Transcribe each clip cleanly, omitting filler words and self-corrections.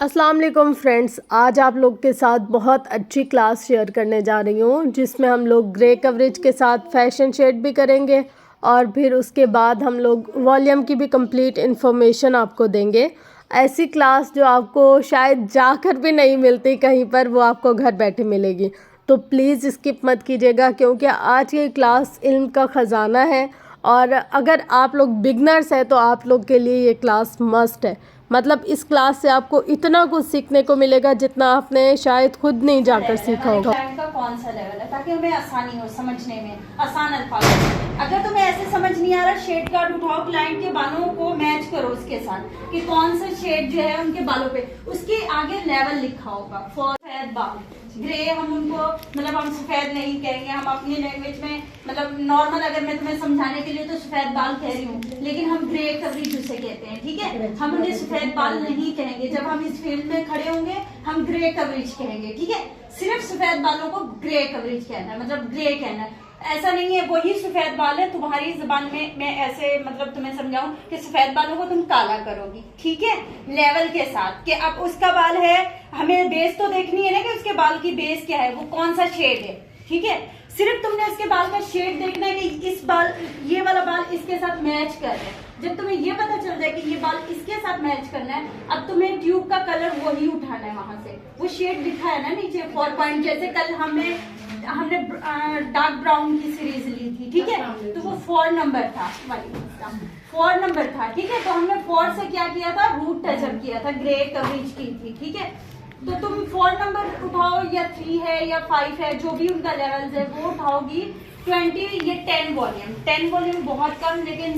अस्सलाम वालेकुम फ्रेंड्स, आज आप लोग के साथ बहुत अच्छी क्लास शेयर करने जा रही हूँ जिसमें हम लोग ग्रे कवरेज के साथ फैशन शेड भी करेंगे और फिर उसके बाद हम लोग वॉल्यूम की भी कंप्लीट इन्फॉर्मेशन आपको देंगे। ऐसी क्लास जो आपको शायद जाकर भी नहीं मिलती कहीं पर, वो आपको घर बैठे मिलेगी। तो प्लीज़ स्किप मत कीजिएगा क्योंकि आज की क्लास इल्म का ख़जाना है और अगर आप लोग बिगनर्स हैं तो आप लोग के लिए ये क्लास मस्ट है। मतलब इस क्लास से आपको इतना कुछ सीखने को मिलेगा जितना आपने शायद खुद नहीं जाकर सीखा होगा। का कौन सा लेवल है ताकि हमें आसानी हो समझने में, आसान अल्फाज। अगर तुम्हें ऐसे समझ नहीं आ रहा, शेड कार्ड उठाओ, क्लाइंट के बालों को मैच करो उसके साथ कि कौन सा शेड जो है उनके बालों पे, उसके आगे लेवल लिखा होगा। फॉर सफेद बाल ग्रे, हम उनको मतलब हम सफेद नहीं कहेंगे, हम अपनी लैंग्वेज में मतलब नॉर्मल, अगर मैं तुम्हें समझाने के लिए तो सफेद बाल कह रही हूँ, लेकिन हम ग्रे कवरेज उसे कहते हैं। ठीक है, हम उन्हें सफेद बाल नहीं कहेंगे। जब हम इस फील्ड में खड़े होंगे हम ग्रे कवरेज कहेंगे। ठीक है, सिर्फ सफेद बालों को ग्रे कवरेज कहना है, मतलब ग्रे कहना है। ऐसा नहीं है वही सफेद बाल है, तुम्हारी जुबान में मैं ऐसे मतलब तुम्हें समझाऊं कि सफेद बालों को तुम काला करोगी। ठीक है, लेवल के साथ कि अब उसका बाल है, हमें बेस तो देखनी है ना कि उसके बाल की बेस क्या है, वो कौन सा शेड है। ठीक है, सिर्फ तुमने उसके बाल का शेड देखना है कि इस बाल, ये वाला बाल इसके साथ मैच कर रहा है। जब तुम्हें ये पता चल जाए कि ये बाल इसके साथ मैच करना है, अब तुम्हें ट्यूब का कलर वही उठाना है। वहां से वो शेड लिखा है ना नीचे 4 पॉइंट, जैसे कल हमने डार्क ब्राउन की सीरीज ली थी। ठीक है, तो वो 4 नंबर था, 4 नंबर था। ठीक है, तो हमने 4 से क्या किया था, रूट टचअप किया था, ग्रे कवरेज की थी। ठीक है, तो तुम 4 नंबर उठाओ या 3 है या 5 है, जो भी उनका लेवल है वो उठाओगी। 20 ये 10 वॉल्यूम बहुत कम, लेकिन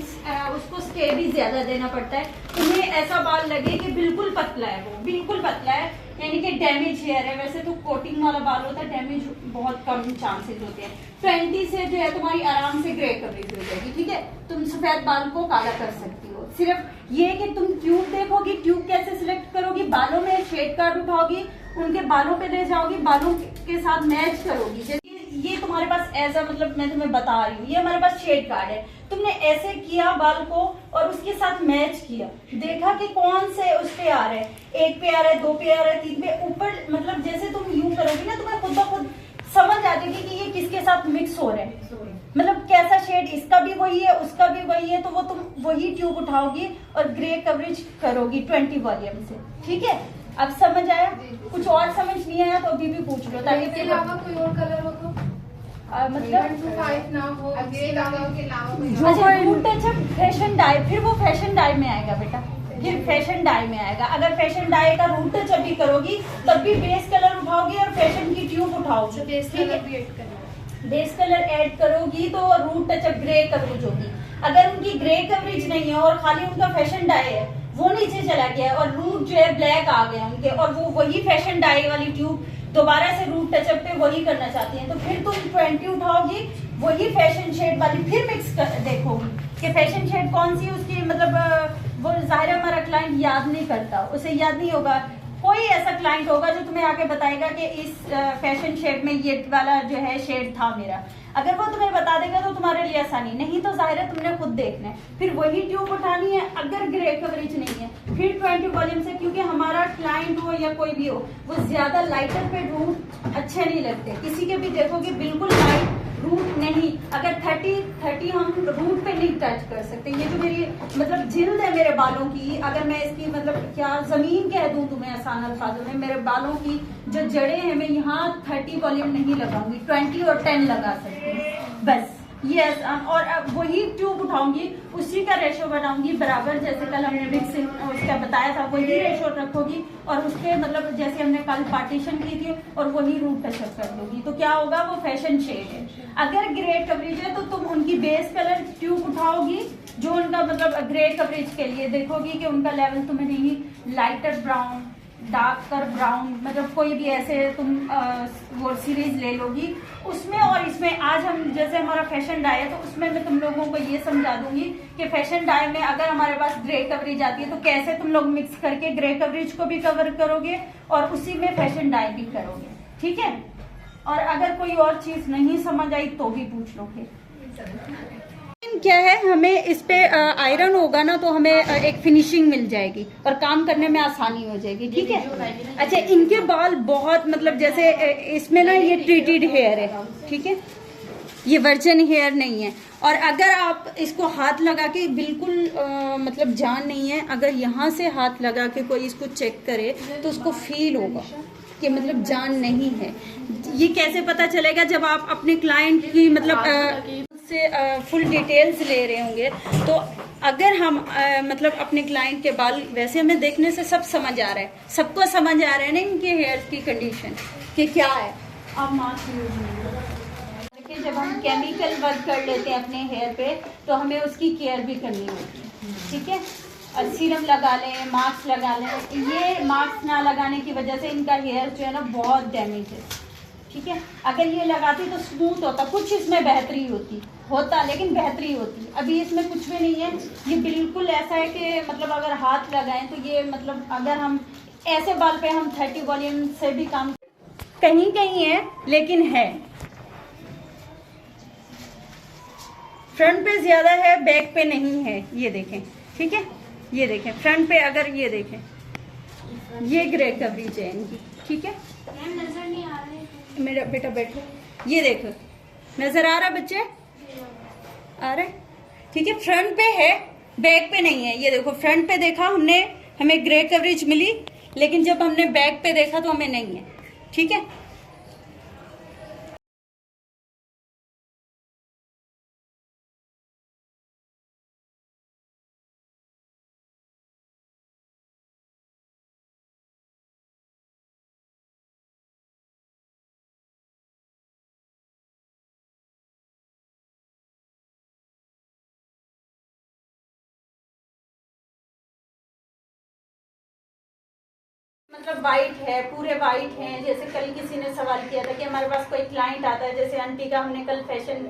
उसको स्टे भी ज्यादा देना पड़ता है। तुम्हें ऐसा बाल लगे कि बिल्कुल पतला है, वो बिल्कुल पतला है, यानी कि डैमेज हेयर है। वैसे तो कोटिंग वाला बाल होता है, डैमेज बहुत कम चांसेस होते हैं। 20 से जो है तुम्हारी आराम से ग्रे कवरेज हो जाएगी। ठीक है, तुम सफेद बाल को काला कर सकती हो। सिर्फ ये कि तुम ट्यूब देखोगी, ट्यूब कैसे सिलेक्ट करोगी, बालों में शेड कार्ड उठाओगी, उनके बालों पे ले जाओगी, बालों के साथ मैच करोगी। ये तुम्हारे पास ऐसा, मतलब मैं तुम्हें बता रही हूँ, ये हमारे पास शेड कार्ड है। तुमने ऐसे किया बाल को और उसके साथ मैच किया, देखा कि कौन से उस पे आ रहे हैं, 1 पे आ रहा है, 2 पे आ रहा है, 3 पे ऊपर, मतलब जैसे तुम यूं करोगी ना, तुम्हें खुद ब खुद समझ आ जाएगी कि ये किसके साथ मिक्स हो रहे हैं, मतलब कैसा शेड, इसका भी वही है उसका भी वही है। तो वो तुम वही ट्यूब उठाओगी और ग्रे कवरेज करोगी 20 वॉल्यूम से। ठीक है, अब समझ आया? कुछ और समझ नहीं आया तो अभी भी पूछ लो, ताकि कोई और कलर हो तो मतलब 5 ना हो, रूट टचअप फैशन डाई, फिर वो फैशन डाई में आएगा बेटा, फिर फैशन डाई में आएगा। अगर फैशन डाई का रूट टचअप भी करोगी तब भी बेस कलर उठाओगी और फैशन की ट्यूब उठाओगी। बेस कलर भी ऐड करना, बेस कलर ऐड करोगी तो रूट टचअप ग्रे कवरेज होगी। अगर उनकी ग्रे कवरेज नहीं है और खाली उनका फैशन डाई है, वो नीचे चला गया और रूट जो है ब्लैक आ गया उनके, और वो वही फैशन डाई वाली ट्यूब दोबारा से रूट टचअप पे वही करना चाहती है, तो फिर तुम 20 उठाओगी, वही फैशन शेड वाली फिर मिक्स कर देखोगी कि फैशन शेड कौन सी उसकी, मतलब वो जाहिर हमारा क्लाइंट याद नहीं करता, उसे याद नहीं होगा। कोई ऐसा क्लाइंट होगा जो तुम्हें आके बताएगा कि इस फैशन शेड में ये वाला जो है शेड था मेरा, अगर वो तुम्हें बता देगा तो तुम्हारे लिए आसानी, नहीं तो जाहिर है तुमने खुद देखना है, फिर वही ट्यूब उठानी है। अगर ग्रे कवरेज नहीं है फिर 20 वॉल्यूम से, क्योंकि हमारा क्लाइंट हो या कोई भी हो, वो ज्यादा लाइटर पे रूट अच्छे नहीं लगते। किसी के भी देखोगे बिल्कुल लाइट रूट नहीं, अगर 30 हम रूट पे नहीं टच कर सकते। ये जो मेरी मतलब जिल्द है मेरे बालों की, अगर मैं इसकी मतलब क्या जमीन कह दूं तुम्हें आसान अल्फाजों में, मेरे बालों की जो जड़ें हैं, मैं यहाँ 30 वॉल्यूम नहीं लगाऊंगी, 20 और 10 लगा सकती हूँ बस। ये और वही ट्यूब उठाऊंगी, उसी का रेशो बनाऊंगी बराबर, जैसे कल हमने मिक्सिंग उसका बताया था, वही रेशो रखोगी और उसके मतलब जैसे हमने कल पार्टीशन की थी और वही रूट टचअप कर लोगी, तो क्या होगा, वो फैशन शेड है। अगर ग्रे कवरेज है तो तुम उनकी बेस कलर ट्यूब उठाओगी, जो उनका मतलब ग्रे कवरेज के लिए देखोगी कि उनका लेवल तुम्हें नहीं, लाइटर ब्राउन, डार्कर ब्राउन, मतलब कोई भी ऐसे तुम वो सीरीज ले लोगी उसमें। और इसमें आज हम जैसे हमारा फैशन डाई है तो उसमें मैं तुम लोगों को ये समझा दूंगी कि फैशन डाई में अगर हमारे पास ग्रे कवरेज आती है तो कैसे तुम लोग मिक्स करके ग्रे कवरेज को भी कवर करोगे और उसी में फैशन डाई भी करोगे। ठीक है, और अगर कोई और चीज नहीं समझ आई तो भी पूछ लो। क्या है, हमें इस पे आयरन होगा ना तो हमें एक फिनिशिंग मिल जाएगी और काम करने में आसानी हो जाएगी, ठीक है। अच्छा, इनके बाल बहुत मतलब जैसे इसमें ना ये ट्रीटेड हेयर है, ठीक है, ये वर्जन हेयर नहीं है। और अगर आप इसको हाथ लगा के बिल्कुल मतलब जान नहीं है, अगर यहाँ से हाथ लगा के कोई इसको चेक करे तो उसको फील होगा कि मतलब जान नहीं है। ये कैसे पता चलेगा? जब आप अपने क्लाइंट की मतलब से फुल डिटेल्स ले रहे होंगे, तो अगर हम मतलब अपने क्लाइंट के बाल वैसे हमें देखने से सब समझ आ रहा है, सबको समझ आ रहा है ना इनके हेयर की कंडीशन कि क्या है। आप मास्क यूज नहीं करें। जब हम केमिकल वर्क कर लेते हैं अपने हेयर पे तो हमें उसकी केयर भी करनी होती है, ठीक है। और सीरम लगा लें, मास्क लगा लें। ये मास्क ना लगाने की वजह से इनका हेयर जो है ना बहुत डैमेज है, ठीक है। अगर ये लगाती तो स्मूथ होता, कुछ इसमें बेहतरी होता लेकिन बेहतरी होती। अभी इसमें कुछ भी नहीं है, ये बिल्कुल ऐसा है कि मतलब अगर हाथ लगाएं तो ये मतलब अगर हम ऐसे बाल पे हम 30 वॉल्यूम से भी काम कहीं कहीं है लेकिन है। फ्रंट पे ज्यादा है, बैक पे नहीं है, ये देखें, ठीक है। ये देखें फ्रंट पे, अगर ये देखें ये ग्रे कवरेज है इनकी, ठीक है। नजर नहीं आ रहे मेरा बेटा बैठो, ये देखो नजर आ रहा बच्चे, आ रहा है, ठीक है। फ्रंट पे है, बैक पे नहीं है। ये देखो फ्रंट पे देखा हमने, हमें ग्रे कवरेज मिली, लेकिन जब हमने बैक पे देखा तो हमें नहीं है, ठीक है। मतलब वाइट है, पूरे वाइट हैं। जैसे कल किसी ने सवाल किया था कि हमारे पास कोई क्लाइंट आता है, जैसे आंटी का हमने कल फैशन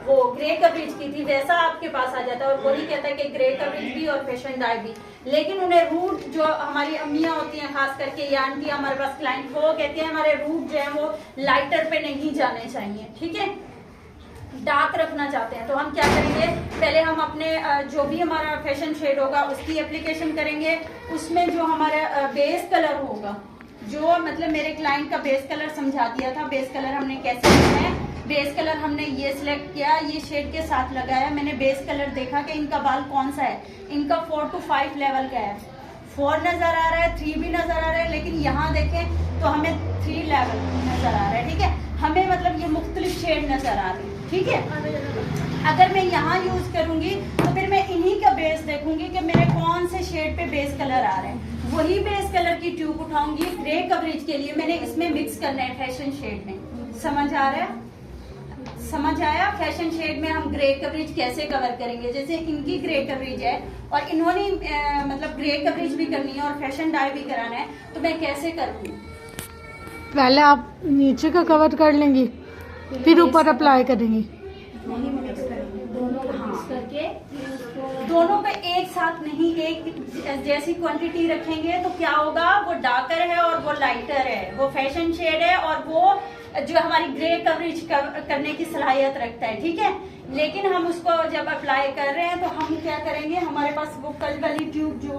वो ग्रे कवरेज की थी, वैसा आपके पास आ जाता है और वही कहता है कि ग्रे कवरेज भी और फैशन डाई भी। लेकिन उन्हें रूट जो हमारी अम्मियाँ होती हैं खास करके, या आंटी हमारे पास क्लाइंट, वो कहती है हमारे रूट जो है वो लाइटर पे नहीं जाने चाहिए, ठीक है, डार्क रखना चाहते हैं। तो हम क्या करेंगे, पहले हम अपने जो भी हमारा फैशन शेड होगा उसकी एप्लीकेशन करेंगे। उसमें जो हमारा बेस कलर होगा, जो मतलब मेरे क्लाइंट का बेस कलर समझा दिया था, बेस कलर हमने कैसे करना है। बेस कलर हमने ये सिलेक्ट किया, ये शेड के साथ लगाया। मैंने बेस कलर देखा कि इनका बाल कौन सा है, इनका 4 to 5 लेवल का है। 4 नजर आ रहा है, 3 भी नजर आ रहा है, लेकिन यहाँ देखें तो हमें 3 लेवल नजर आ रहा है, ठीक है। हमें मतलब ये मुख्तलिफ शेड नजर आ रही है, ठीक है। अगर मैं यहाँ यूज करूंगी तो फिर मैं इन्हीं का बेस देखूंगी कि मेरे कौन से शेड पे बेस कलर आ रहे हैं, वही बेस कलर की ट्यूब उठाऊंगी। ग्रे कवरेज के लिए मैंने इसमें मिक्स करना है फैशन शेड में। समझ आ रहा है? समझ आया? फैशन शेड में हम ग्रे कवरेज कैसे कवर करेंगे। जैसे इनकी ग्रे कवरेज है और इन्होंने मतलब ग्रे कवरेज भी करनी है और फैशन डाई भी कराना है, तो मैं कैसे करूँगी। पहले आप नीचे का कवर कर लेंगी, फिर ऊपर अप्लाई करेंगी। दोनों पे एक साथ नहीं, एक जैसी क्वांटिटी रखेंगे तो क्या होगा, वो डार्कर है और वो लाइटर है, वो फैशन शेड है और वो जो हमारी ग्रे कवरेज करने की सलाहियत रखता है, ठीक है। लेकिन हम उसको जब अप्लाई कर रहे हैं तो हम क्या करेंगे, हमारे पास वो कल वाली ट्यूब जो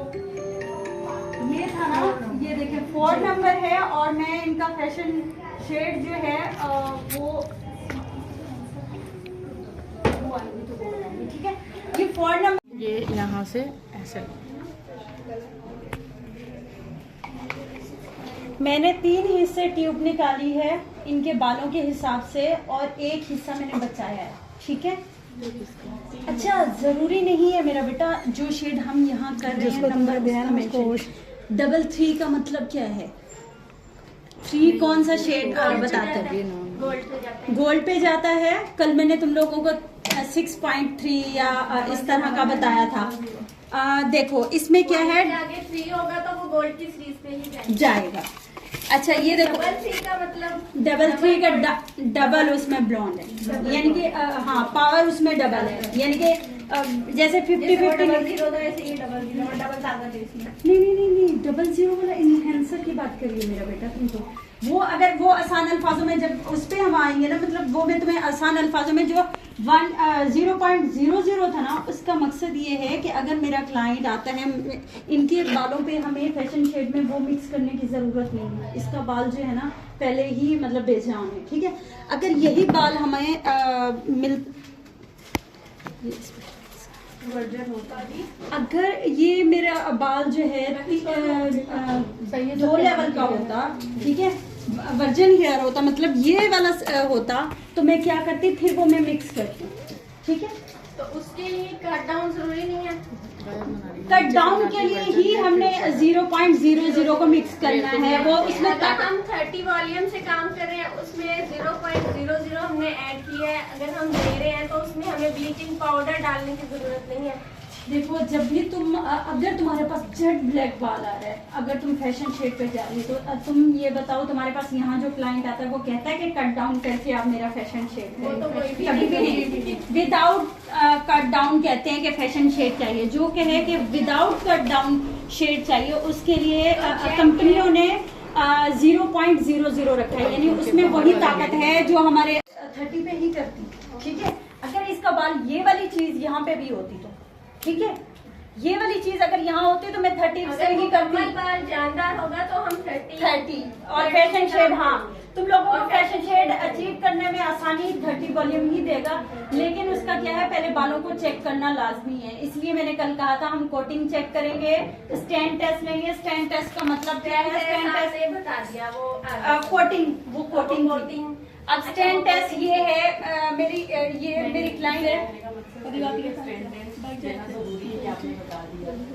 ये था ना, ये देखें 4 नंबर है और मैं इनका फैशन शेड जो है वो ठीक है। ये 4 नंबर, ये यहाँ से ऐसे मैंने 3 हिस्से ट्यूब निकाली है इनके बालों के हिसाब से और एक हिस्सा मैंने बचाया है, ठीक है। अच्छा, जरूरी नहीं है मेरा बेटा, जो शेड हम यहाँ कर रहे हैं नंबर 3 का मतलब क्या है, 3 कौन सा शेड आप बताते हैं। गोल्ड पे जाता है। कल मैंने तुम लोगों को 6.3 या इस तरह का बताया था। देखो इसमें क्या है, आगे 3 होगा तो वो गोल्ड की सीरीज पे ही जाएगा। अच्छा ये देखो, 3 का मतलब 3 का डबल उसमें ब्लॉन्ड है, यानी कि हाँ पावर उसमें डबल है, यानी कि जैसे 50-50 नहीं, 00 वाला इनहेंसर की बात करिए मेरा बेटा तुम तो। वो अगर वो आसान अल्फाजों में जब उस पे हम आएंगे ना, मतलब वो मैं तुम्हें आसान अल्फाजों में जो 0.00 था ना, उसका मकसद ये है कि अगर मेरा क्लाइंट आता है, इनके बालों पे हमें फैशन शेड में वो मिक्स करने की ज़रूरत नहीं है। इसका बाल जो है ना पहले ही मतलब बेजान है, ठीक है। अगर यही बाल हमें अगर ये मेरा बाल जो है 2 लेवल का होता, ठीक है, वर्जन हेयर होता, मतलब ये वाला होता, तो मैं क्या करती, फिर वो मैं मिक्स करती, ठीक है। तो उसके लिए कट डाउन जरूरी नहीं है। कट डाउन के लिए ही हमने 0.00 को मिक्स करना है। वो उसमें अगर हम 30 वॉल्यूम से काम कर रहे हैं, उसमें 0.00 हमने ऐड किया है। अगर हम दे रहे हैं तो उसमें हमें ब्लीचिंग पाउडर डालने की जरूरत नहीं है। देखो, जब भी तुम अगर तुम्हारे पास जेट ब्लैक बाल आ रहा है, अगर तुम फैशन शेड पे जा रही हो, तो तुम ये बताओ, तुम्हारे पास यहाँ जो क्लाइंट आता है वो कहता है कि कट डाउन करके आप मेरा फैशन शेड वो तो कोई भी कभी भी नहीं। विदाउट कट डाउन कहते हैं कि फैशन शेड चाहिए। जो कहे कि विदाउट कट डाउन शेड चाहिए, उसके लिए कंपनियों ने 0.00 रखा है, यानी उसमें वही ताकत है जो हमारे 30 पे ही करती, ठीक है। अगर इसका बाल ये वाली चीज यहाँ पे भी होती तो ठीक है, ये वाली चीज अगर यहाँ होती तो मैं 30 से ही करती। बाल जानदार होगा तो हम 30 और फैशन शेड, हाँ, तुम लोगों को फैशन शेड अचीव करने में आसानी 30 वॉल्यूम ही देगा। लेकिन उसका क्या है, पहले बालों को चेक करना लाजमी है। इसलिए मैंने कल कहा था हम कोटिंग चेक करेंगे, स्टैंड टेस्ट लेंगे। स्टैंड टेस्ट का मतलब क्या है? स्टैंड टेस्ट बता दिया वो कोटिंग, वो कोटिंग। अब स्टैंड टेस्ट ये है, मेरी क्लाइंट है,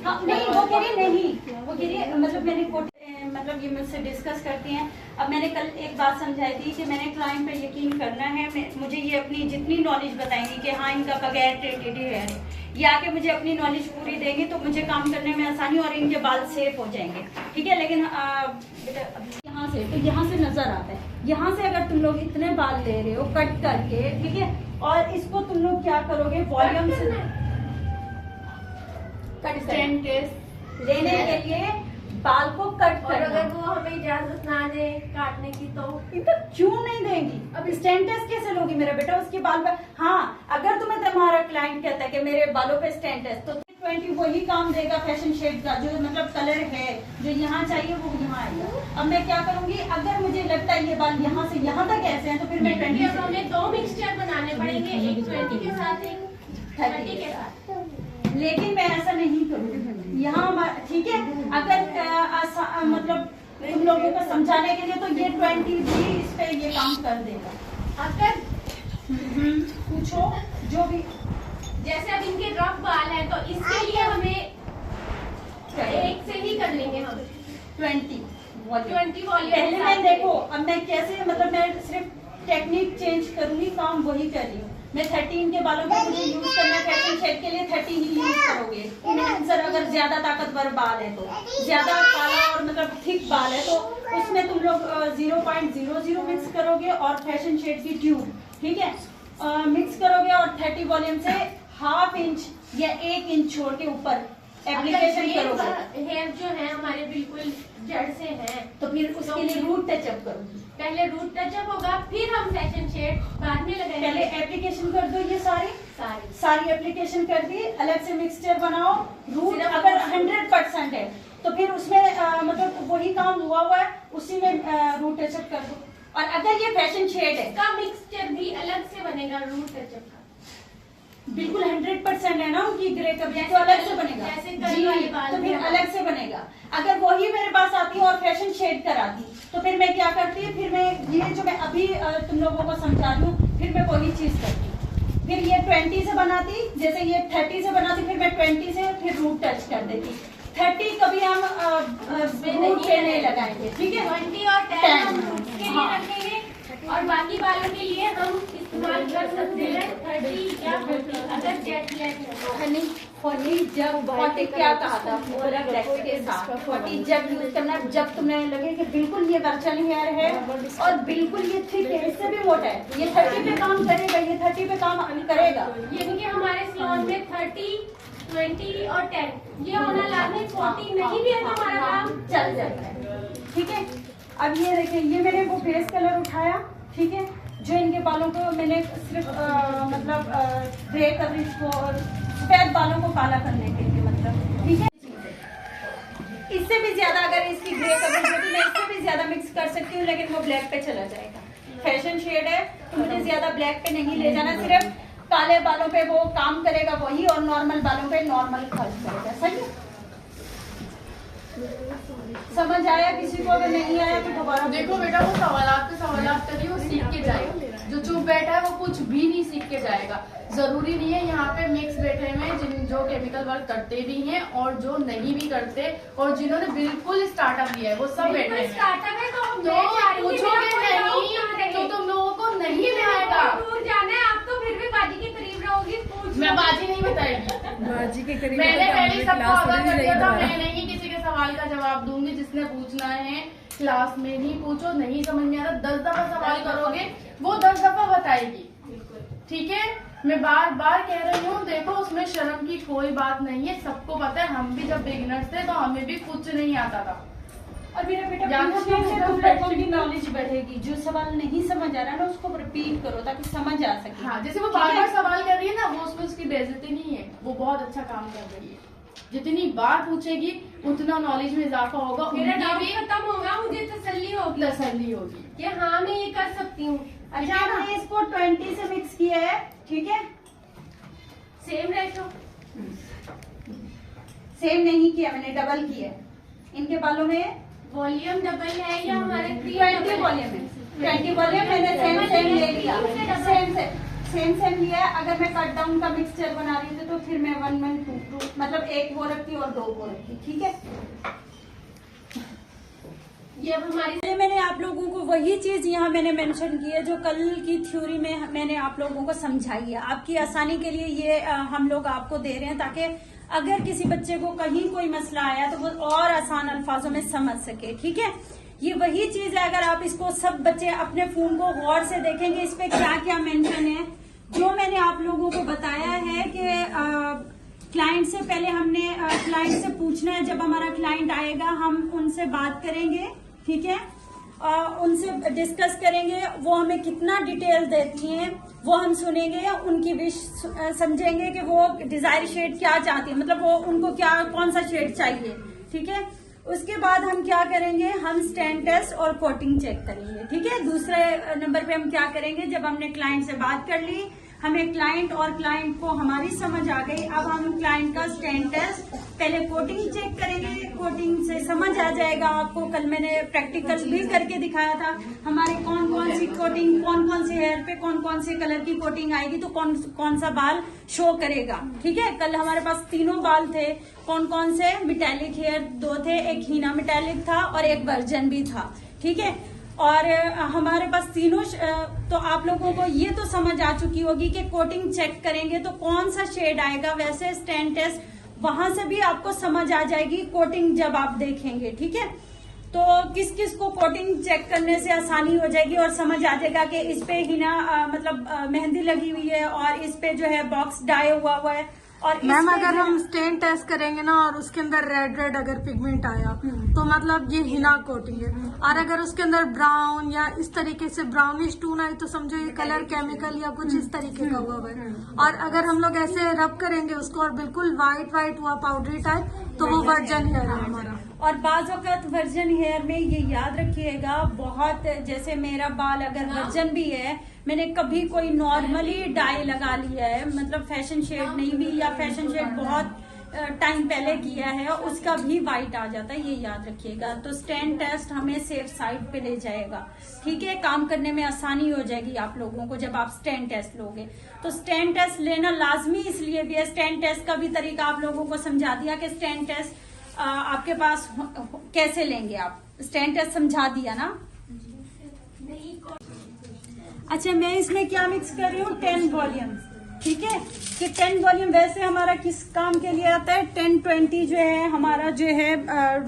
हाँ, नहीं वो कह रही नहीं, वो कह रही मतलब मैंने मतलब ये मुझसे डिस्कस करती हैं। अब मैंने कल एक बात समझाई थी कि मैंने क्लाइंट पे यकीन करना है, मुझे ये अपनी जितनी नॉलेज बताएंगी कि हाँ इनका बगैर ट्रीटेड है, या कि मुझे अपनी नॉलेज पूरी देंगे तो मुझे काम करने में आसानी और इनके बाल सेफ हो जाएंगे, ठीक है। लेकिन यहाँ से तो यहाँ से नजर आता है, यहाँ से अगर तुम लोग इतने बाल ले रहे हो कट करके, ठीक है, और इसको तुम लोग क्या करोगे, वॉल्यूम से कट स्टैंड टेस्ट लेने के लिए बाल को कट और करना। अगर वो हमें इजाजत ना दे काटने की तो इनका क्यों नहीं देंगी? अब स्टैंड टेस्ट कैसे लोगी मेरा बेटा उसके बाल पर? हाँ, अगर तुम्हारा क्लाइंट कहता है कि मेरे बालों पे स्टैंड टेस्ट, तो 20 वही काम देगा फैशन शेड का, जो मतलब कलर है जो यहाँ चाहिए वो यहाँ आएगा। अब मैं क्या करूंगी, अगर मुझे लगता है ये बाल यहाँ से यहाँ तक ऐसे हैं तो फिर मैं 20 अब हमें 2 मिक्सचर बनाने पड़ेंगे, एक 20 के साथ एक 30 के साथ। लेकिन मैं ऐसा नहीं करूँगी यहाँ, ठीक है। अगर मतलब तुम लोगों को समझाने के लिए तो ये 20 भी इस पे ये काम कर देगा। अगर पूछो जो भी, जैसे अब इनके रफ बाल है तो इसके लिए हमें एक से ही कर लेंगे हम 20 वॉल्यूम। पहले मैं देखो, अब मैं कैसे मतलब मैं सिर्फ टेक्निक चेंज करूंगी, काम वही कर रही हूँ मैं। 13 के बालों पे मुझे यूज करना है फैशन शेड के लिए, 30 ही यूज करोगे। इनहेंसर अगर ज्यादा ताकतवर बाल है तो, ज्यादा काला और मतलब थिक बाल है तो उसमें तुम लोग 0.00 मिक्स करोगे और फैशन शेड की ट्यूब, ठीक है, मिक्स करोगे और 30 वॉल्यूम से ½ इंच या 1 इंच छोड़ के ऊपर एप्लीकेशन करोगे। हेयर जो है हमारे बिल्कुल जड़ से हैं, तो फिर उसके लिए रूट टचअप करोगी। पहले रूट टचअप होगा, फिर हम फैशन शेड बाद में लगाएंगे। पहले एप्लीकेशन कर दो, ये सारी एप्लीकेशन कर दी, अलग से मिक्सचर बनाओ। रूट अगर 100% है तो फिर उसमें मतलब वही काम हुआ है, उसी में रूट टचअप कर दो। और अगर ये फैशन शेड है, का मिक्सचर भी अलग से बनेगा रूट टचअप का। बिल्कुल 100% है ना उनकी ग्रे कवरेज, तो अलग से बनेगा जी, तो फिर अलग से बनेगा। अगर वही मेरे पास आती और फैशन शेड कराती तो फिर मैं क्या करती, फिर मैं ये जो मैं अभी तुम लोगों को समझा रही हूँ, फिर मैं वही चीज करती। फिर ये 20 से बनाती, जैसे ये 30 से बनाती, फिर मैं 20 से फिर रूट टच कर देती। 30 कभी हम रूट पे नहीं लगाएंगे, ठीक है। 20 और 10 हम रूट के लिए रखेंगे और बाकी बालों के लिए हम इस्तेमाल कर सकते हैं 30 या 40। अगर जेट ब्लैक है 40 जब 40 क्या कहा था पूरा ब्लैक के साथ 40 जब यूज करना, जब तुम्हें लगे कि बिल्कुल ये वर्चुअल हेयर है और बिल्कुल ये थिक है, इससे भी मोटा है, ये 30 पे काम करेगा, ये 30 पे काम करेगा। यानी कि हमारे सैलून में 30, 20 और 10 ये होना लाजमी। 40 नहीं भी है तो हमारा काम चल जाता है, ठीक है। अब ये देखिए, ये मैंने वो बेस कलर उठाया, ठीक है, जो इनके बालों को मैंने सिर्फ मतलब ग्रे कवरेज को और सफेद बालों को काला करने के लिए, मतलब ठीक है। इससे भी ज्यादा अगर इसकी ग्रे कवरेज होती मैं इससे भी ज्यादा मिक्स कर सकती हूँ, लेकिन वो ब्लैक पे चला जाएगा। फैशन शेड है तो मुझे ज्यादा ब्लैक पे नहीं ले जाना, सिर्फ काले बालों पे वो काम करेगा वही, और नॉर्मल बालों पे नॉर्मल खर्च करेगा। सही है, समझ आया? किसी को अगर नहीं आया तो दोबारा देखो बेटा, वो सवाल करिए, वो सीख के जाएगा। जो चुप बैठा है वो कुछ भी नहीं सीख के जाएगा। जरूरी नहीं है, यहाँ पे मिक्स बैठे हुए हैं जो केमिकल वर्क करते भी हैं और जो नहीं भी करते, और जिन्होंने बिल्कुल स्टार्टअप लिया है वो सब बैठे हैं। स्टार्टअप है तो पूछोगे नहीं तो तुम लोगों को नहीं में आएगा। दूर जाना है, आप तो फिर भी बाजी के करीब रहोगी। मैं बाजी नहीं बताएगी, बाजी के करीब मैंने पहले सबको आगाह कर दिया था, क्लास मैं नहीं किसी के सवाल का जवाब दूंगी। जिसने पूछना है क्लास में ही पूछो, नहीं समझ में आ रहा 10 दफा सवाल करोगे वो 10 दफा बताएगी, ठीक है। मैं बार बार कह रही हूँ, देखो उसमें शर्म की कोई बात नहीं है, सबको पता है। हम भी जब बिगिनर्स थे तो हमें भी कुछ नहीं आता था। और मेरा बेटा तुम लोगों की नॉलेज बढ़ेगी। जो सवाल नहीं समझ आ रहा ना उसको रिपीट करो ताकि समझ आ सके। हाँ, जैसे वो बार बार सवाल कर रही है ना, वो उसमें उसकी बेइज्जती नहीं है, वो बहुत अच्छा काम कर रही है। जितनी बार पूछेगी उतना नॉलेज में इजाफा होगा, मेरा उनकी डाउट भी खत्म होगा, मुझे तसल्ली होगी कि हाँ मैं ये कर सकती हूँ। अच्छा, हमने इसको 20 से मिक्स किया है, ठीक है। सेम रेशो सेम नहीं किया मैंने, डबल किया। इनके बालों में वॉल्यूम डबल है या हमारे 20 वॉल्यूम है, 20 वॉल्यूम मैंने सेम ले लिया, सेम लिया है। अगर मैं कट डाउन का मिक्सचर बना रही थी तो फिर मैं 1 1 2 मतलब 1 वो रखती और 2 वो रखती, ठीक है। ये अब हमारी मैंने आप लोगों को वही चीज यहाँ मैंने मेंशन की है जो कल की थ्योरी में मैंने आप लोगों को समझाई है। आपकी आसानी के लिए ये हम लोग आपको दे रहे हैं ताकि अगर किसी बच्चे को कहीं कोई मसला आया तो वो और आसान अल्फाजों में समझ सके, ठीक है। ये वही चीज है, अगर आप इसको सब बच्चे अपने फोन को गौर से देखेंगे इस पे क्या क्या मेंशन है। जो मैंने आप लोगों को बताया है कि क्लाइंट से पहले हमने क्लाइंट से पूछना है, जब हमारा क्लाइंट आएगा हम उनसे बात करेंगे, ठीक है, उनसे डिस्कस करेंगे, वो हमें कितना डिटेल देती हैं वो हम सुनेंगे, उनकी विश समझेंगे कि वो डिजायर शेड क्या चाहती है, मतलब वो उनको क्या कौन सा शेड चाहिए, ठीक है। उसके बाद हम क्या करेंगे, हम स्टैंड टेस्ट और कोटिंग चेक करेंगे, ठीक है। दूसरे नंबर पे हम क्या करेंगे, जब हमने क्लाइंट से बात कर ली, हमें क्लाइंट को हमारी समझ आ गई, अब हम क्लाइंट का स्टैंड टेस्ट पहले कोटिंग चेक करेंगे। कोटिंग से समझ आ जाएगा आपको, कल मैंने प्रैक्टिकल भी करके दिखाया था हमारे कौन कौन सी कोटिंग, कौन कौन से हेयर पे कौन कौन से कलर की कोटिंग आएगी तो कौन सा बाल शो करेगा, ठीक है। कल हमारे पास तीनों बाल थे, कौन कौन से, मेटालिक हेयर 2 थे, एक हीना मेटालिक था और एक वर्जन भी था, ठीक है। और हमारे पास तीनों तो आप लोगों को ये तो समझ आ चुकी होगी कि कोटिंग चेक करेंगे तो कौन सा शेड आएगा। वैसे स्टैंड टेस्ट वहां से भी आपको समझ आ जाएगी कोटिंग जब आप देखेंगे, ठीक है। तो किस किस को कोटिंग चेक करने से आसानी हो जाएगी और समझ आ जाएगा कि इस पे हिना मतलब मेहंदी लगी हुई है और इस पे जो है बॉक्स डाई हुआ है। और मैम अगर हम स्टेन टेस्ट करेंगे ना और उसके अंदर रेड अगर पिगमेंट आया तो मतलब ये हिना कोटिंग है, और अगर उसके अंदर ब्राउन या इस तरीके से ब्राउनिश टून आई तो समझो ये कलर केमिकल या कुछ इस तरीके का हुआ है। और अगर हम लोग ऐसे रब करेंगे उसको और बिल्कुल व्हाइट हुआ पाउडरी टाइप तो वो वर्जन हेयर है हमारा। और बाज वक़्त वर्जन हेयर में ये याद रखिएगा, बहुत जैसे मेरा बाल अगर वर्जन भी है, मैंने कभी कोई नॉर्मली डाई लगा लिया है, मतलब फैशन शेड नहीं भी, या फैशन शेड बहुत टाइम पहले किया है उसका भी वाइट आ जाता है, ये याद रखिएगा। तो स्टैंड टेस्ट हमें सेफ साइड पे ले जाएगा, ठीक है। काम करने में आसानी हो जाएगी आप लोगों को जब आप स्टैंड टेस्ट लोगे। तो स्टैंड टेस्ट लेना लाजमी इसलिए भी है, स्टैंड टेस्ट का भी तरीका आप लोगों को समझा दिया कि स्टैंड टेस्ट आपके पास कैसे लेंगे, आप स्टैंड टेस्ट समझा दिया ना। अच्छा, मैं इसमें क्या मिक्स कर रही हूँ, 10 वॉल्यूम, ठीक है। कि 10 वॉल्यूम वैसे हमारा किस काम के लिए आता है, 10-20 जो है हमारा जो है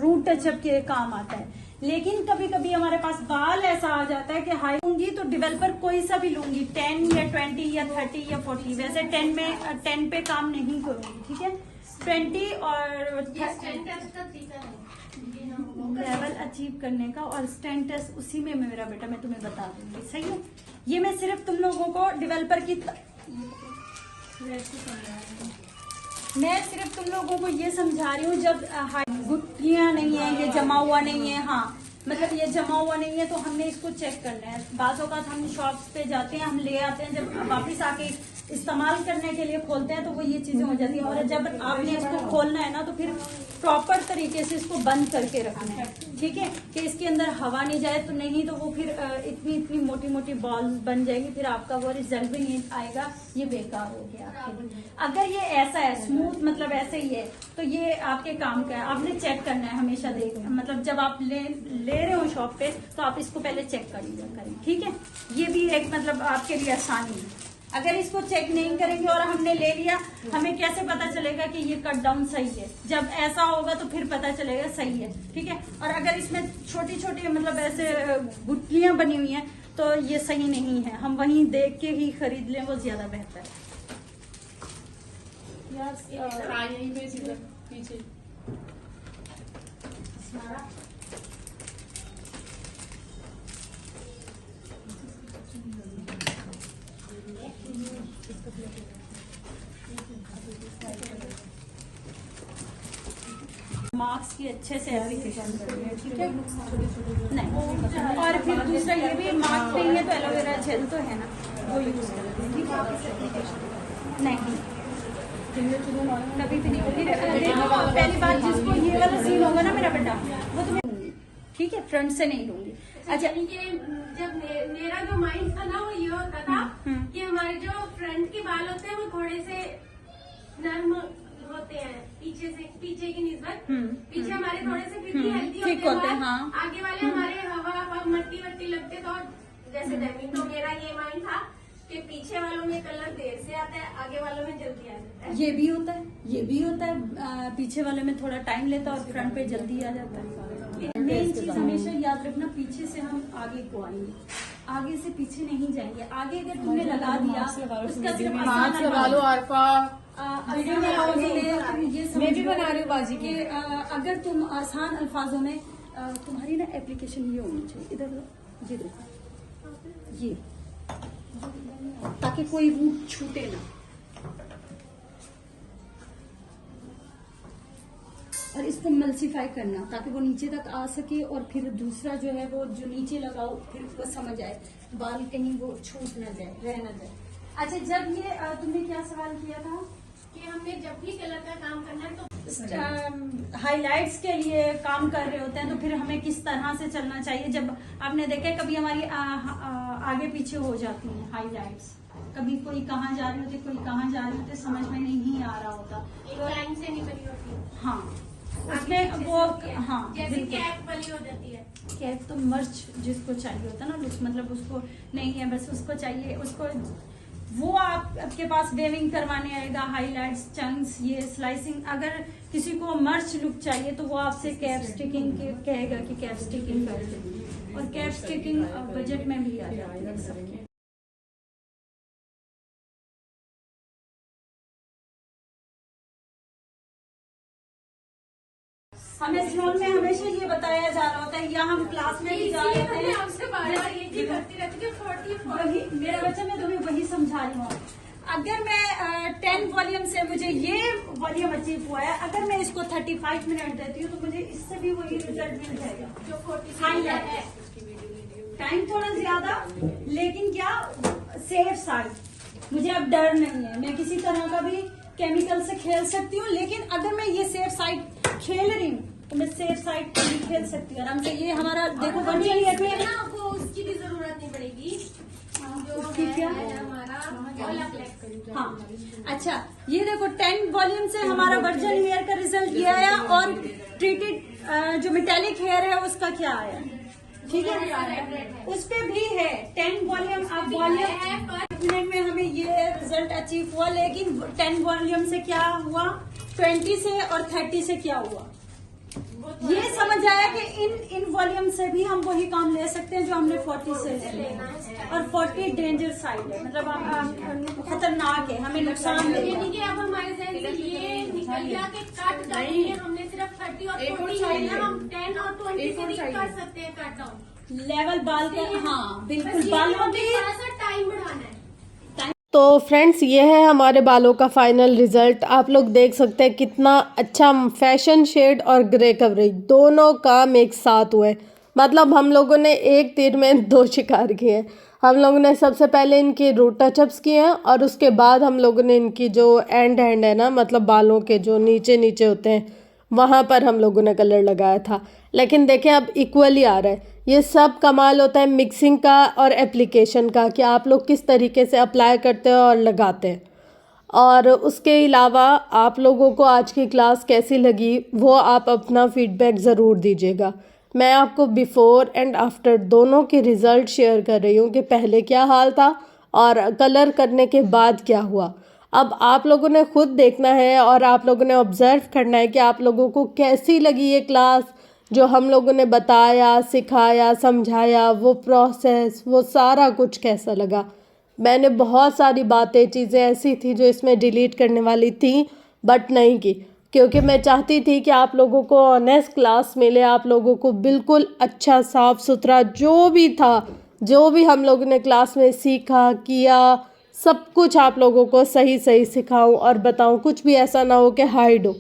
रूट टचअप के काम आता है। लेकिन कभी कभी हमारे पास बाल ऐसा आ जाता है कि हाई लूंगी तो डेवलपर कोई सा भी लूंगी, 10 या 20 या 30 या 40, वैसे 10 पे काम नहीं करूंगी, ठीक है। 20 और लेवल अचीव करने का और स्टैंड टेस्ट उसी में मेरा बेटा मैं तुम्हें बता दूंगी, सही है। ये मैं सिर्फ तुम लोगों को डेवलपर की मैं सिर्फ तुम लोगों को ये समझा रही हूँ, जब गुठलियां नहीं है, ये जमा हुआ नहीं है, हाँ मतलब ये जमा हुआ नहीं है तो हमने इसको चेक करना है। बाज़ औक़ात हम शॉप्स पे जाते हैं, हम ले आते हैं, जब वापस आके इस्तेमाल करने के लिए खोलते हैं तो वो ये चीजें हो जाती हैं। और जब आपने इसको खोलना है ना तो फिर प्रॉपर तरीके से इसको बंद करके रखना है, ठीक है, कि इसके अंदर हवा नहीं जाए, तो नहीं तो वो फिर इतनी इतनी मोटी मोटी बॉल्स बन जाएगी, फिर आपका वो रिजल्ट भी नहीं आएगा, ये बेकार हो गया आपके लिए। अगर ये ऐसा है स्मूथ, मतलब ऐसे ही है, तो ये आपके काम का है, आपने चेक करना है हमेशा। देख मतलब जब आप ले रहे हो शॉप पे तो आप इसको पहले चेक करें, ठीक है। ये भी एक मतलब आपके लिए आसानी है। अगर इसको चेक नहीं करेंगे और हमने ले लिया, हमें कैसे पता चलेगा कि ये कट डाउन सही है? जब ऐसा होगा तो फिर पता चलेगा सही है, ठीक है। और अगर इसमें छोटी छोटी मतलब ऐसे गुठलियां बनी हुई हैं तो ये सही नहीं है, हम वहीं देख के ही खरीद लें, वो ज्यादा बेहतर है। यहीं पे सीधा पीछे मार्क्स की अच्छे से एप्लीकेशन करनी है, ठीक है। नहीं, और फिर दूसरा ये भी मार्क्स नहीं है तो एलोवेरा जेल तो है ना, वो यूज करते हैं, ठीक है। नहीं कभी भी नहीं। फिर पहली बार जिसको ये वाला सीन होगा ना मेरा बेटा, वो तो मैं ठीक है, फ्रंट से नहीं लूंगी। अच्छा, जब मेरा जो माइंड था ना वो ये होता था कि हमारे जो फ्रंट के बाल होते हैं वो थोड़े से नर्म होते हैं, पीछे की निस्बत पीछे हमारे थोड़े से फिर भी हेल्दी होते हैं, हाँ। आगे वाले हमारे हवा मट्टी वट्टी लगते तो जैसे डैमिंग। तो मेरा ये माइंड था कि पीछे वालों में कलर देर से आता है, आगे वालों में जल्दी आ जाता है। ये भी होता है, ये भी होता है, पीछे वाले में थोड़ा टाइम लेता है और फ्रंट पे जल्दी आ जाता है। मेन चीज हमेशा याद रखना, पीछे से हम आगे को आएंगे, आगे से पीछे नहीं जाएंगे। आगे अगर तुमने लगा दिया उसका सिर्फ आसान लगा लो आरफा वीडियो बनाओगे, ये मैं भी बना रही हूँ बाजी की। अगर तुम आसान अल्फाजों में तुम्हारी ना एप्लीकेशन ये होनी चाहिए, इधर ये देखो, ये ताकि कोई रूट छूटे ना, और इसको मल्सीफाई करना ताकि वो नीचे तक आ सके। और फिर दूसरा जो है वो जो नीचे लगाओ फिर वो समझ आए, बाल कहीं वो छूट ना जाए, रह ना जाए। अच्छा, जब ये तुमने क्या सवाल किया था कि हमने जब भी कलर का काम करना है तो हाइलाइट्स के लिए काम कर रहे होते हैं तो फिर हमें किस तरह से चलना चाहिए। जब आपने देखा कभी हमारी आगे पीछे हो जाती हैं हाइलाइट्स, कभी कोई कहाँ जा रही होती, कोई कहाँ जा रही होती, समझ में नहीं आ रहा होता, तो लाइन से नहीं बनी होती। हाँ उसमें वो, हाँ जैसे कैप वाली हो जाती है। कैप तो मर्च जिसको चाहिए होता है ना, मतलब उसको नहीं है, बस उसको चाहिए, उसको वो आपके पास वेविंग करवाने आएगा, हाइलाइट्स, चंक्स, ये स्लाइसिंग। अगर किसी को मर्च लुक चाहिए तो वो आपसे कैप स्टिकिंग कहेगा कि कैप स्टिकिंग कर दे, और कैप स्टिकिंग बजट में भी आ जाती है सबके। हमें स्कूल में हमेशा ये बताया जा रहा होता है, या हम क्लास में भी जा रहे थे, आपसे बार-बार ये चीज करती रहती है। 40 वही मेरा बच्चा, मैं तुम्हें वही समझा रही हूँ। अगर मैं 10 वॉल्यूम से मुझे ये वॉल्यूम अचीव हुआ है, अगर मैं इसको 35 मिनट देती हूँ तो मुझे इससे भी वही रिजल्ट मिल जाएगा जो 40 है। टाइम थोड़ा ज्यादा, लेकिन क्या सेफ साइड, मुझे अब डर नहीं है, मैं किसी तरह का भी केमिकल से खेल सकती हूँ। लेकिन अगर मैं ये सेफ साइड खेल रही हूँ तो मैं सेफ साइड भी खेल सकती हूँ आराम से। ये हमारा देखो ना, आपको उसकी भी जरूरत नहीं पड़ेगी, उसकी क्या हमारा हाँ। अच्छा, ये देखो 10 वॉल्यूम से हमारा वर्जन हेयर का रिजल्ट ये आया, और ट्रीटेड जो मेटेलिक हेयर है उसका क्या आया, ठीक है, उस पे भी है 10 वॉल्यूम। अब वॉल्यूम मिनट में हमें ये रिजल्ट अचीव हुआ, लेकिन 10 वॉल्यूम से क्या हुआ, 20 से और 30 से क्या हुआ, ये समझ आया कि इन वॉल्यूम से भी हम वही काम ले सकते हैं जो हमने 40 से लेना है। और 40 डेंजर साइड है, मतलब खतरनाक है, हमें नुकसान नहीं है। अब हमारे जहन से ये निकल गया कि कट करनी है, हमने सिर्फ 30 और एक और 40 चाहिए। है, हम 10 और 20 एक से और भी चाहिए। कर सकते हैं कट डाउन। लेवल बाल का, हाँ बिल्कुल, बस ये बालों हमें में थोड़ा सा टाइम बढ़ाना है। तो फ्रेंड्स ये है हमारे बालों का फाइनल रिजल्ट। आप लोग देख सकते हैं कितना अच्छा फैशन शेड और ग्रे कवरेज दोनों काम एक साथ हुए। मतलब हम लोगों ने एक तीर में दो शिकार किए हैं। हम लोगों ने सबसे पहले इनकी रूट टचअप्स किए हैं और उसके बाद हम लोगों ने इनकी जो एंड है ना, मतलब बालों के जो नीचे नीचे होते हैं वहाँ पर हम लोगों ने कलर लगाया था। लेकिन देखें अब इक्वली आ रहा है। ये सब कमाल होता है मिक्सिंग का और एप्लीकेशन का, कि आप लोग किस तरीके से अप्लाई करते हो और लगाते हैं। और उसके अलावा आप लोगों को आज की क्लास कैसी लगी वो आप अपना फीडबैक ज़रूर दीजिएगा। मैं आपको बिफ़ोर एंड आफ्टर दोनों के रिज़ल्ट शेयर कर रही हूँ कि पहले क्या हाल था और कलर करने के बाद क्या हुआ। अब आप लोगों ने खुद देखना है और आप लोगों ने ऑब्ज़र्व करना है कि आप लोगों को कैसी लगी ये क्लास, जो हम लोगों ने बताया, सिखाया, समझाया, वो प्रोसेस, वो सारा कुछ कैसा लगा। मैंने बहुत सारी बातें, चीज़ें ऐसी थी जो इसमें डिलीट करने वाली थी बट नहीं की, क्योंकि मैं चाहती थी कि आप लोगों को ऑनेस्ट क्लास मिले, आप लोगों को बिल्कुल अच्छा साफ़ सुथरा जो भी था, जो भी हम लोगों ने क्लास में सीखा किया, सब कुछ आप लोगों को सही सही सिखाऊं और बताऊं, कुछ भी ऐसा ना हो कि हाइड हो।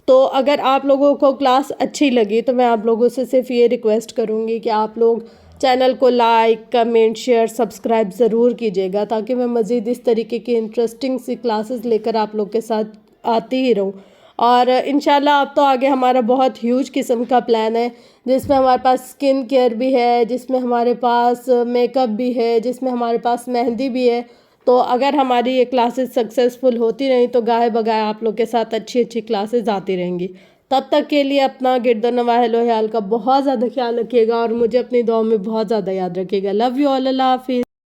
तो अगर आप लोगों को क्लास अच्छी लगी तो मैं आप लोगों से सिर्फ ये रिक्वेस्ट करूँगी कि आप लोग चैनल को लाइक, कमेंट, शेयर, सब्सक्राइब ज़रूर कीजिएगा, ताकि मैं मज़ीद इस तरीके की इंटरेस्टिंग सी क्लासेस लेकर आप लोग के साथ आती ही रहूँ। और इंशाल्लाह अब तो आगे हमारा बहुत ह्यूज किस्म का प्लान है, जिसमें हमारे पास स्किन केयर भी है, जिसमें हमारे पास मेकअप भी है, जिसमें हमारे पास मेहंदी भी है। तो अगर हमारी ये क्लासेस सक्सेसफुल होती रहीं तो गाहे बगाए आप लोग के साथ अच्छी अच्छी क्लासेस आती रहेंगी। तब तक के लिए अपना गिरदोनवा ख्याल का बहुत ज़्यादा ख्याल रखिएगा और मुझे अपनी दुआ में बहुत ज़्यादा याद रखिएगा। लव यू ऑल, अल्लाह हाफिज़।